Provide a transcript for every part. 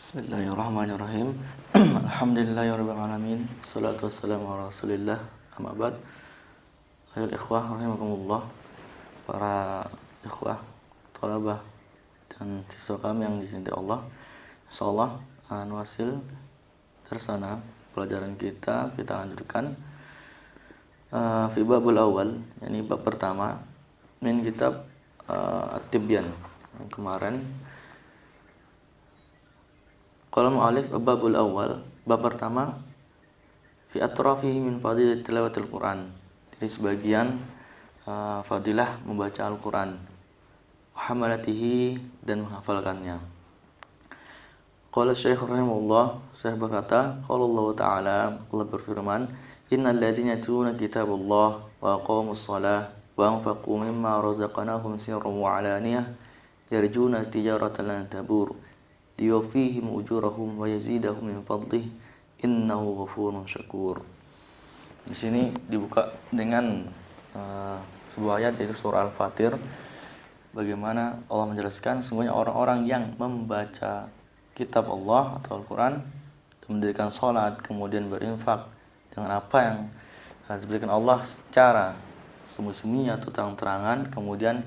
Bismillahirrahmanirrahim. Alhamdulillahirabbil alamin. Wassalatu wassalamu ala Rasulillah. Amma ba'd. Ayol ikhwah rahimakumullah. Para ikhwah, thalabah dan siswa kami yang dicintai Allah. Insyaallah nuwasil tersana pelajaran kita lanjutkan fi babul awal, yakni bab pertama min kitab At-Tibyan. Yang kemarin qala mu'allif babul awal, bab pertama fi atrafihi min fadilat tilawatil Quran. Jadi sebagian fadilah membaca Al-Quran, hamalatihi dan menghafalkannya. Qala Syekh rahimahullah, Syekh berkata, qala Allah Ta'ala, Allah berfirman, innal ladzina yatluna kitaballah wa aqamus shalah wa anfaqu mimma razaqnahum sirran wa 'alaniyah yarjuna tijaratan lan tabur liyuwaffihim ujurahum wa yazidahum min fadlih innahu ghafurun syakur. Di sini dibuka dengan sebuah ayat, yaitu surah Al-Fatir. Bagaimana Allah menjelaskan sesungguhnya orang-orang yang membaca kitab Allah atau Al-Quran, mendirikan salat, kemudian berinfak dengan apa yang diberikan Allah secara sembunyi-sembunyi atau terang-terangan, kemudian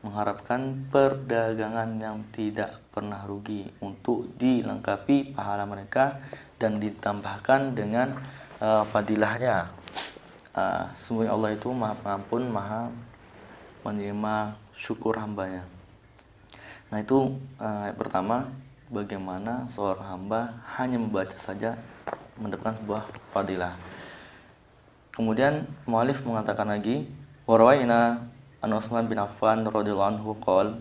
mengharapkan perdagangan yang tidak pernah rugi untuk dilengkapi pahala mereka dan ditambahkan dengan fadilahnya. Sesungguhnya Allah itu Maha Pengampun, Maha menerima syukur hambanya. Nah, itu ayat pertama, bagaimana seorang hamba hanya membaca saja mendapatkan sebuah fadilah. Kemudian mu'allif mengatakan lagi, wa rawaina an Utsman bin Affan radhiyallahu anhu qol,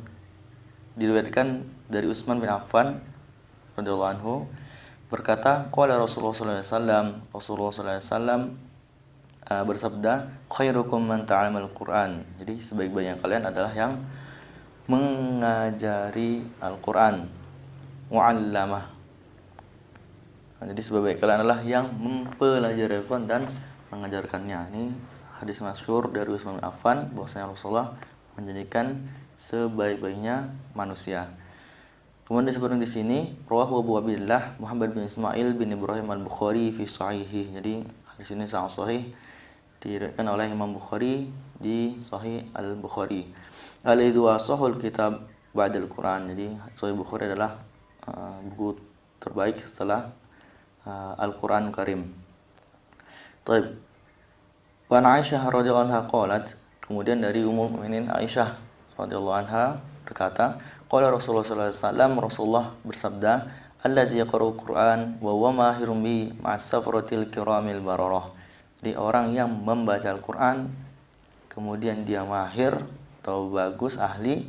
diriwayatkan dari Utsman bin Affan radhiyallahu anhu berkata, qala Rasulullah sallallahu alaihi wasallam, Rasulullah sallallahu alaihi wasallam bersabda, khairukum man ta'allama al-Qur'an. Jadi sebaik-baiknya kalian adalah yang mengajari Al-Qur'an, mu'allamah. Jadi sebaik-baik kalian adalah yang mempelajari Al-Qur'an dan mengajarkannya. Ini hadis masyhur dari Utsman bin Affan bahwasanya Rasulullah menjadikan sebaik-baiknya manusia. Kemudian disebutkan di sini rawahu Abu Abdillah Muhammad bin Ismail bin Ibrahim Al-Bukhari fi sahihi. Jadi hadis ini sangat sahih, diriwayatkan oleh Imam Bukhari di Sahih Al-Bukhari. Al-idhu asahul kitab ba'dal Quran. Jadi Sahih Bukhari adalah buku terbaik setelah Al-Quran Karim. Baik. Wa Aisyah radhiyallahu anha qalat, kemudian dari Ummul Mukminin Aisyah radhiyallahu anha berkata, qala Rasulullah sallallahu alaihi wasallam, Rasulullah bersabda, allazi yaqra'ul Qur'an wa huwa mahirun bi ma'as safratil kiramil bararah. Jadi orang yang membaca Al-Qur'an kemudian dia mahir atau bagus, ahli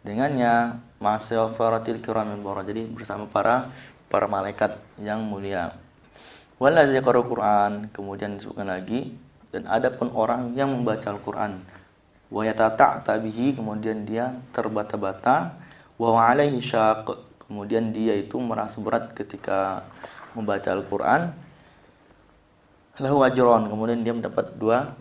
dengannya ma'as safratil kiramil bararah, jadi bersama para malaikat yang mulia. Wallazi yaqra'ul Qur'an, kemudian disebutkan lagi, dan adapun orang yang membaca Al-Qur'an wa yatata'ta bihi, kemudian dia terbata-bata, wa alaihi syaq, kemudian dia itu merasa berat ketika membaca Al-Qur'an, lahu ajron, kemudian dia mendapat dua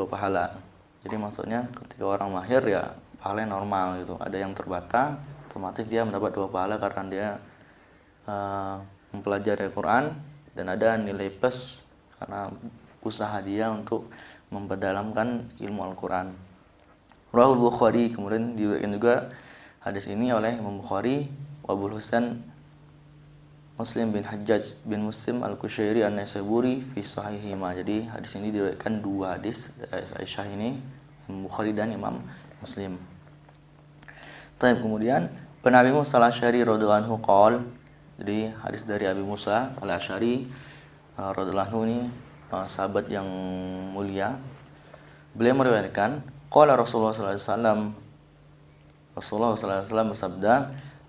pahala. Jadi maksudnya ketika orang mahir ya pahalanya normal gitu. Ada yang terbata, otomatis dia mendapat dua pahala karena dia mempelajari Al-Qur'an, dan ada nilai plus karena usaha dia untuk memperdalamkan ilmu Al-Quran. Rahul Bukhari, kemudian diriwayatkan juga hadis ini oleh Imam Bukhari wa Abu Husain Muslim bin Hajjaj bin Muslim Al-Kushairi An-Naisaburi fi sahihima. Jadi hadis ini diriwayatkan dua hadis dari Aisyah ini, Imam Bukhari dan Imam Muslim. Kemudian Nabi Musa Al-Asy'ari radhiyallahu anhu qol, jadi hadis dari Abi Musa Al-Asy'ari radhiyallahu anhu ini sahabat yang mulia. Beliau meriwayatkan qala Rasulullah sallallahu alaihi wasallam, Rasulullah sallallahu alaihi wasallam bersabda,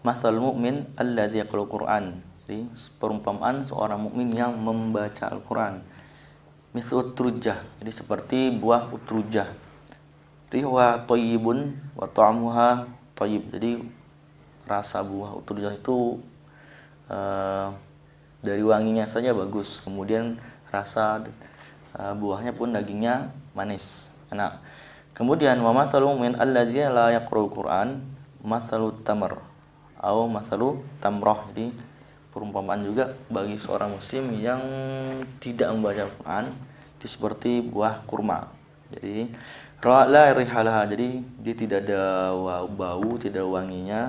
mathalul mu'min alladzi yaqra'ul Qur'an. Jadi perumpamaan seorang mukmin yang membaca Al-Qur'an, mithlu utrujah, jadi seperti buah utrujah, rihwa thayyibun wa ta'muha thayyib. Jadi rasa buah utrujah itu dari wanginya saja bagus, kemudian rasa buahnya pun dagingnya manis, enak. Kemudian wa mathalul mu'min alladzi la yaqra'ul Qur'an mathalut tamr atau mathalu tamrah. Jadi perumpamaan juga bagi seorang muslim yang tidak membaca Al-Quran, itu seperti buah kurma. Jadi la rihalah, jadi dia tidak ada bau, tidak ada wanginya.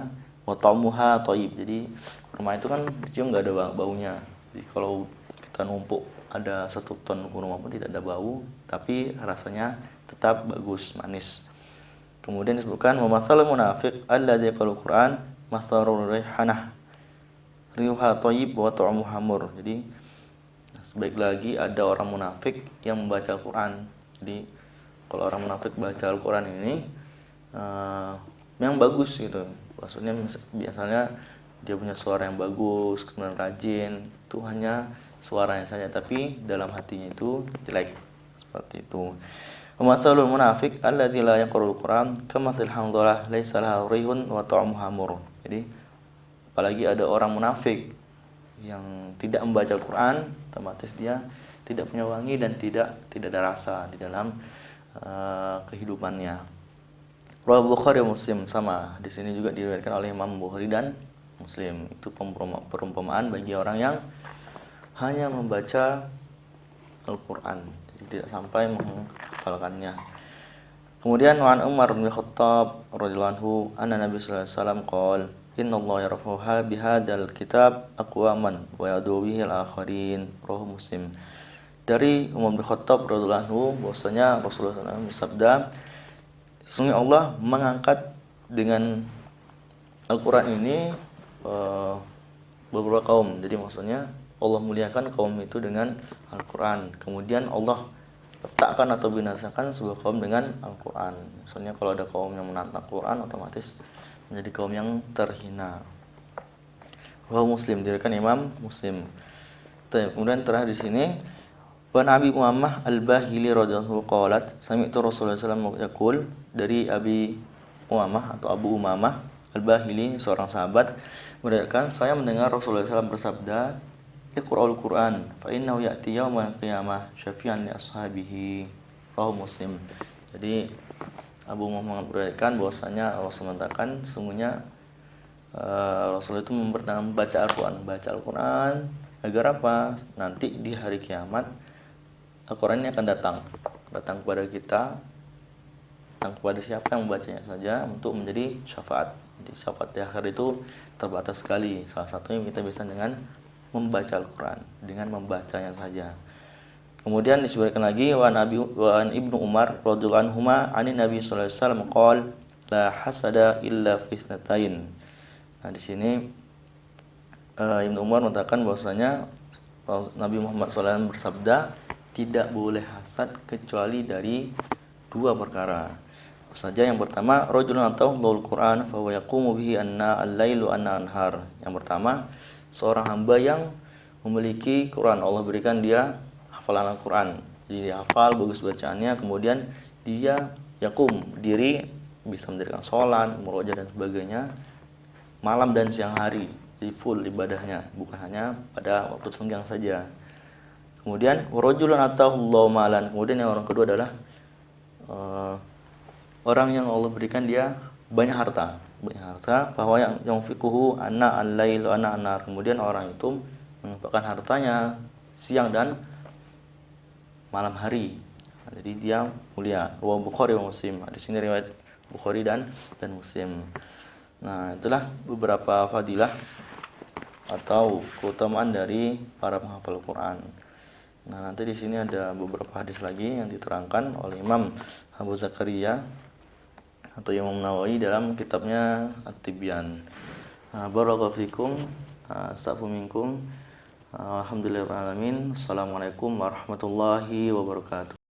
Wa ta'muha thayyib, jadi kurma itu kan dicium nggak ada baunya. Jadi kalau kita numpuk ada 1 ton kurma pun tidak ada bau, tapi rasanya tetap bagus, manis. Kemudian disebutkan wa mathalul munafiq alladzi yaqra'ul Qur'an matharur rihanah riuha thayyib wa ta'muhu hamur. Jadi sebaik lagi ada orang munafik yang membaca Al-Qur'an. Jadi kalau orang munafik baca Al-Qur'an ini yang bagus gitu. Maksudnya biasanya dia punya suara yang bagus, kemudian rajin, itu hanya suaranya saja, tapi dalam hatinya itu jelek. Seperti itu. Masalul munafik alladzi la yaqra'ul Qur'an kamathil hamdalah laisa lahu rihun wa ta'muhu hamur. Jadi apalagi ada orang munafik yang tidak membaca Al-Qur'an, otomatis dia tidak punya wangi dan tidak ada rasa di dalam kehidupannya. Rawi Bukhari Muslim, sama di sini juga diriwayatkan oleh Imam Bukhari dan Muslim. Itu perumpamaan bagi orang yang hanya membaca Al-Qur'an, tidak sampai menghafalkannya. Kemudian Wan Umar bin Khattab radhiyallahu anhu anna Nabi sallallahu alaihi wasallam qala innallaha yarfa'u bihadzal kitab aqwaman wa yad'u bihi al-akharin. Rawahu Muslim. Dari Umar bin Khattab radhiyallahu anhu bahwasanya Rasulullah SAW bersabda, sesungguhnya Allah mengangkat dengan Al-Qur'an ini beberapa kaum. Jadi maksudnya Allah muliakan kaum itu dengan Al-Quran. Kemudian Allah letakkan atau binasakan sebuah kaum dengan Al-Quran. Misalnya kalau ada kaum yang menantang Al-Quran, otomatis menjadi kaum yang terhina. Wah Muslim, dirikan Imam Muslim. Kemudian terakhir di sini, Wan Abi Umamah Al-Bahili radhiyallahu qalat sami'tu Rasulullah sallallahu alaihi wasallam yaqul, dari Abi Umamah atau Abu Umamah Al-Bahili, seorang sahabat, meriwayatkan, saya mendengar Rasulullah SAW bersabda, Iqra'ul Qur'an fa innahu ya'ti yaumal qiyamah syafi'an li ashabihi. Rawahu Muslim. Jadi Abu Muhammad meriwayatkan bahwasanya Rasul mengatakan sesungguhnya Rasul itu memperintahkan baca Al-Quran agar apa? Nanti di hari kiamat Al-Quran ini akan datang kepada kita, datang kepada siapa yang membacanya saja untuk menjadi syafaat. Jadi syafaat di akhir itu terbatas sekali. Salah satunya kita bisa dengan membaca Al-Quran, dengan membacanya saja. Kemudian disebutkan lagi wa Ibnu Umar radhiyallahu anhuma anin Nabi sallallahu alaihi wasallam qol la hasada illa fi itsnatain. Nah, di sini Ibnu Umar mengatakan bahwasanya Nabi Muhammad SAW bersabda, tidak boleh hasad kecuali dari 2 perkara. Saja yang pertama, rajulun atahul Qur'an fa huwa yaqumu bihi anna al-lailu anna anhar. Yang pertama, seorang hamba yang memiliki Quran, Allah berikan dia hafalan Al-Quran, jadi dia hafal, bagus bacaannya, kemudian dia yakum, diri, bisa mendirikan sholat, murojaah dan sebagainya, malam dan siang hari, jadi full ibadahnya, bukan hanya pada waktu senggang saja. Kemudian warajulun atahullahu malan, kemudian yang orang kedua adalah orang yang Allah berikan dia banyak harta, bahwa yang fikuhu anna al-lail anna an-nar, kemudian orang itu menginfakkan hartanya siang dan malam hari. Jadi dia mulia. Rawahu Bukhari wa Muslim. Di sini riwayat Bukhari dan Muslim. Nah, itulah beberapa fadilah atau keutamaan dari para penghafal Quran. Nah, nanti di sini ada beberapa hadis lagi yang diterangkan oleh Imam Abu Zakaria atau Imam Nawawi dalam kitabnya At-Tibyan. Barakallahu fikum, astaghfiru minkum. Alhamdulillahirabbil alamin. Assalamualaikum warahmatullahi wabarakatuh.